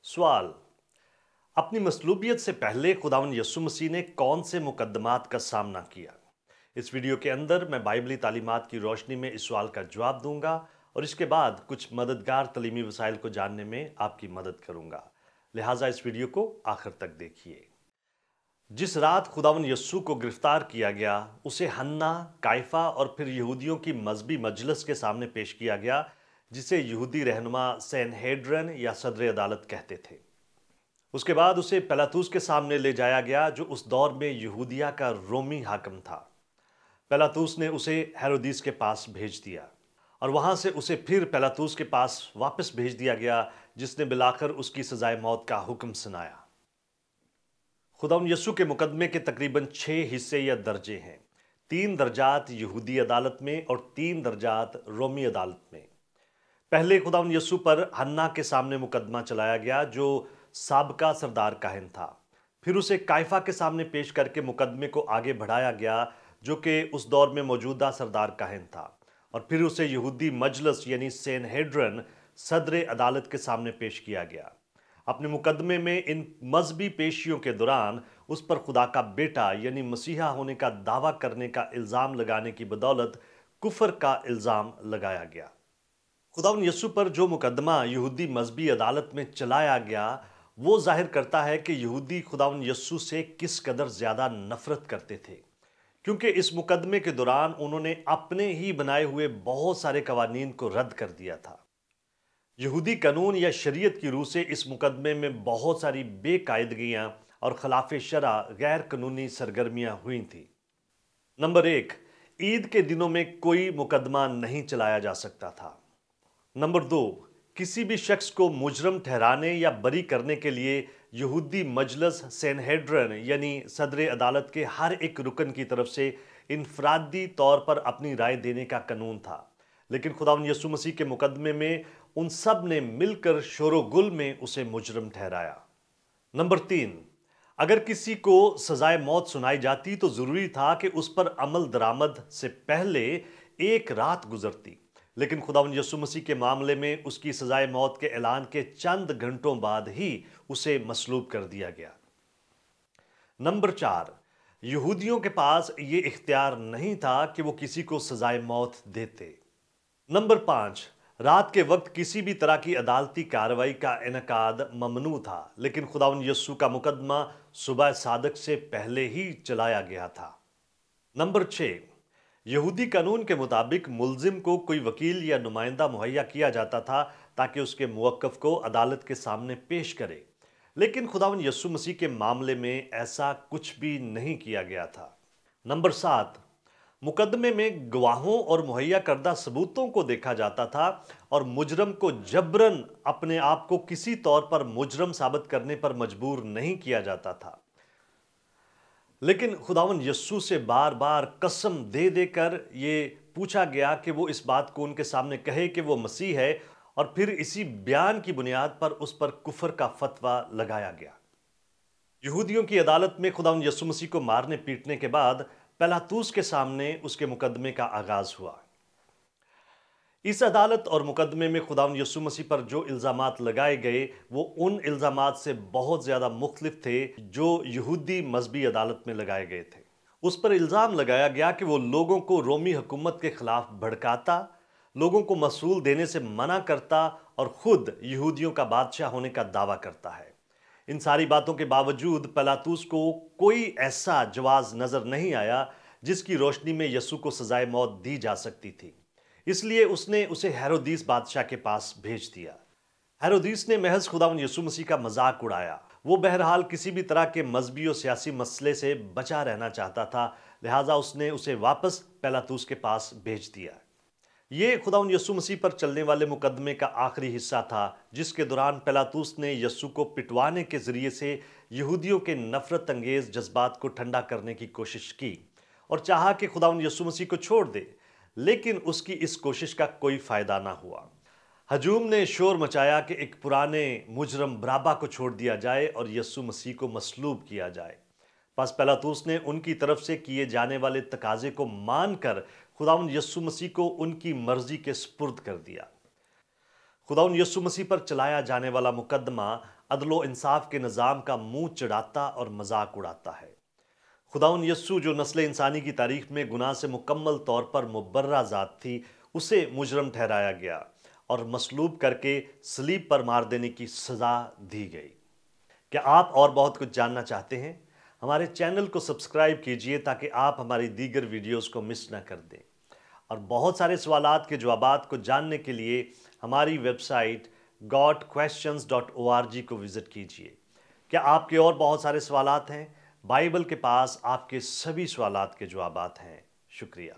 سوال: اپنی مصلوبیت سے پہلے خداوند یسوع مسیح نے کون سے مقدمات کا سامنا کیا؟ اس ویڈیو کے اندر میں بائبلی تعلیمات کی روشنی میں اس سوال کا جواب دوں گا اور اس کے بعد کچھ مددگار تعلیمی وسائل کو جاننے میں آپ کی مدد کروں گا، لہٰذا اس ویڈیو کو آخر تک دیکھیے۔ جس رات خداوند یسوع کو گرفتار کیا گیا، اسے حنا، کائفہ اور پھر یہودیوں کی مذہبی مجلس کے سامنے پیش کیا گیا، جسے یہودی رہنما سینہیڈرن یا صدر عدالت کہتے تھے۔ اس کے بعد اسے پیلاطوس کے سامنے لے جایا گیا، جو اس دور میں یہودیہ کا رومی حاکم تھا۔ پیلاطوس نے اسے ہیرودیس کے پاس بھیج دیا اور وہاں سے اسے پھر پیلاطوس کے پاس واپس بھیج دیا گیا، جس نے بالآخر اس کی سزائے موت کا حکم سنایا۔ خداوند یسوع کے مقدمے کے تقریباً 6 حصے یا درجے ہیں، 3 درجات یہودی عدالت میں اور 3 درجات رومی عدالت میں۔ پہلے خداوند یسوع پر حنا کے سامنے مقدمہ چلایا گیا، جو سابقہ سردار کاہن تھا۔ پھر اسے کائفہ کے سامنے پیش کر کے مقدمے کو آگے بڑھایا گیا، جو کہ اس دور میں موجودہ سردار کاہن تھا، اور پھر اسے یہودی مجلس یعنی سینہیڈرن صدر عدالت کے سامنے پیش کیا گیا۔ اپنے مقدمے میں ان مذہبی پیشیوں کے دوران اس پر خدا کا بیٹا یعنی مسیحا ہونے کا دعویٰ کرنے کا الزام لگانے کی بدولت کفر کا الزام لگایا گیا۔ خداوند یسوع پر جو مقدمہ یہودی مذہبی عدالت میں چلایا گیا، وہ ظاہر کرتا ہے کہ یہودی خداوند یسوع سے کس قدر زیادہ نفرت کرتے تھے، کیونکہ اس مقدمے کے دوران انہوں نے اپنے ہی بنائے ہوئے بہت سارے قوانین کو رد کر دیا تھا۔ یہودی قانون یا شریعت کی روح سے اس مقدمے میں بہت ساری بے قاعدگیاں اور خلاف شرع غیر قانونی سرگرمیاں ہوئی تھیں۔ نمبر 1، عید کے دنوں میں کوئی مقدمہ نہیں چلایا جا سکتا تھا۔ نمبر 2، کسی بھی شخص کو مجرم ٹھہرانے یا بری کرنے کے لیے یہودی مجلس سینہیڈرن یعنی صدر عدالت کے ہر ایک رکن کی طرف سے انفرادی طور پر اپنی رائے دینے کا قانون تھا، لیکن خداوند یسوع مسیح کے مقدمے میں ان سب نے مل کر شور و گل میں اسے مجرم ٹھہرایا۔ نمبر 3، اگر کسی کو سزائے موت سنائی جاتی تو ضروری تھا کہ اس پر عمل درآمد سے پہلے ایک رات گزرتی، لیکن خداوند یسوع مسیح کے معاملے میں اس کی سزائے موت کے اعلان کے چند گھنٹوں بعد ہی اسے مصلوب کر دیا گیا۔ نمبر 4، یہودیوں کے پاس یہ اختیار نہیں تھا کہ وہ کسی کو سزائے موت دیتے۔ نمبر 5، رات کے وقت کسی بھی طرح کی عدالتی کارروائی کا انعقاد ممنوع تھا، لیکن خداوند یسوع کا مقدمہ صبح صادق سے پہلے ہی چلایا گیا تھا۔ نمبر 6، یہودی قانون کے مطابق ملزم کو کوئی وکیل یا نمائندہ مہیا کیا جاتا تھا تاکہ اس کے موقف کو عدالت کے سامنے پیش کرے، لیکن خداوند یسوع مسیح کے معاملے میں ایسا کچھ بھی نہیں کیا گیا تھا۔ نمبر 7، مقدمے میں گواہوں اور مہیا کردہ ثبوتوں کو دیکھا جاتا تھا اور مجرم کو جبراً اپنے آپ کو کسی طور پر مجرم ثابت کرنے پر مجبور نہیں کیا جاتا تھا، لیکن خداوند یسوع سے بار بار قسم دے دے کر یہ پوچھا گیا کہ وہ اس بات کو ان کے سامنے کہے کہ وہ مسیح ہے، اور پھر اسی بیان کی بنیاد پر اس پر کفر کا فتویٰ لگایا گیا۔ یہودیوں کی عدالت میں خداوند یسوع مسیح کو مارنے پیٹنے کے بعد پیلاطوس کے سامنے اس کے مقدمے کا آغاز ہوا۔ اس عدالت اور مقدمے میں خداوند یسوع مسیح پر جو الزامات لگائے گئے وہ ان الزامات سے بہت زیادہ مختلف تھے جو یہودی مذہبی عدالت میں لگائے گئے تھے۔ اس پر الزام لگایا گیا کہ وہ لوگوں کو رومی حکومت کے خلاف بھڑکاتا، لوگوں کو مسئول دینے سے منع کرتا اور خود یہودیوں کا بادشاہ ہونے کا دعویٰ کرتا ہے۔ ان ساری باتوں کے باوجود پیلاطوس کو کوئی ایسا جواز نظر نہیں آیا جس کی روشنی میں یسوع کو سزائے موت دی جا سکتی تھی، اس لیے اس نے اسے ہیرودیس بادشاہ کے پاس بھیج دیا۔ ہیرودیس نے محض خداوند یسوع مسیح کا مذاق اڑایا۔ وہ بہرحال کسی بھی طرح کے مذہبی اور سیاسی مسئلے سے بچا رہنا چاہتا تھا، لہٰذا اس نے اسے واپس پیلاطوس کے پاس بھیج دیا۔ یہ خداوند یسوع مسیح پر چلنے والے مقدمے کا آخری حصہ تھا، جس کے دوران پیلاطوس نے یسوع کو پٹوانے کے ذریعے سے یہودیوں کے نفرت انگیز جذبات کو ٹھنڈا کرنے کی کوشش کی اور چاہا کہ خداوند یسوع مسیح کو چھوڑ دے، لیکن اس کی اس کوشش کا کوئی فائدہ نہ ہوا۔ ہجوم نے شور مچایا کہ ایک پرانے مجرم برابا کو چھوڑ دیا جائے اور یسوع مسیح کو مصلوب کیا جائے۔ پس پیلاطوس نے ان کی طرف سے کیے جانے والے تقاضے کو مان کر خداوند یسوع مسیح کو ان کی مرضی کے سپرد کر دیا۔ خداوند یسوع مسیح پر چلایا جانے والا مقدمہ عدل و انصاف کے نظام کا منہ چڑھاتا اور مذاق اڑاتا ہے۔ خداوند یسوع جو نسل انسانی کی تاریخ میں گناہ سے مکمل طور پر مبرہ ذات تھی، اسے مجرم ٹھہرایا گیا اور مصلوب کر کے صلیب پر مار دینے کی سزا دی گئی۔ کیا آپ اور بہت کچھ جاننا چاہتے ہیں؟ ہمارے چینل کو سبسکرائب کیجئے تاکہ آپ ہماری دیگر ویڈیوز کو مس نہ کر دیں، اور بہت سارے سوالات کے جوابات کو جاننے کے لیے ہماری ویب سائٹ godquestions.org کو وزٹ کیجئے۔ کیا آپ کے اور بہت سارے سوالات ہیں؟ بائبل کے پاس آپ کے سبھی سوالات کے جوابات ہیں۔ شکریہ۔